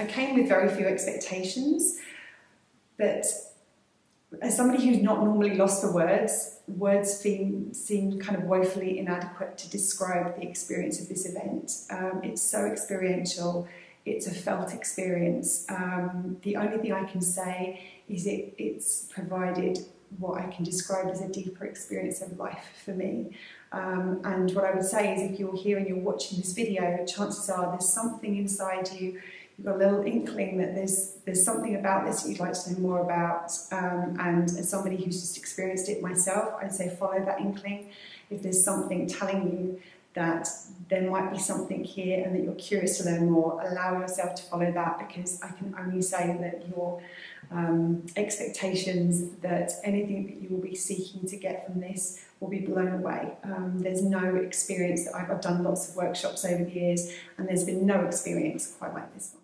I came with very few expectations, but as somebody who's not normally lost for words seem kind of woefully inadequate to describe the experience of this event. It's so experiential, it's a felt experience. The only thing I can say is it's provided what I can describe as a deeper experience of life for me. And what I would say is if you're here and you're watching this video, chances are there's something inside you, you've got a little inkling that there's something about this that you'd like to know more about. And as somebody who's just experienced it myself, I'd say follow that inkling. If there's something telling you that there might be something here and that you're curious to learn more, allow yourself to follow that, because I can only say that your expectations that anything that you will be seeking to get from this will be blown away. There's no experience that I've done lots of workshops over the years, and there's been no experience quite like this one.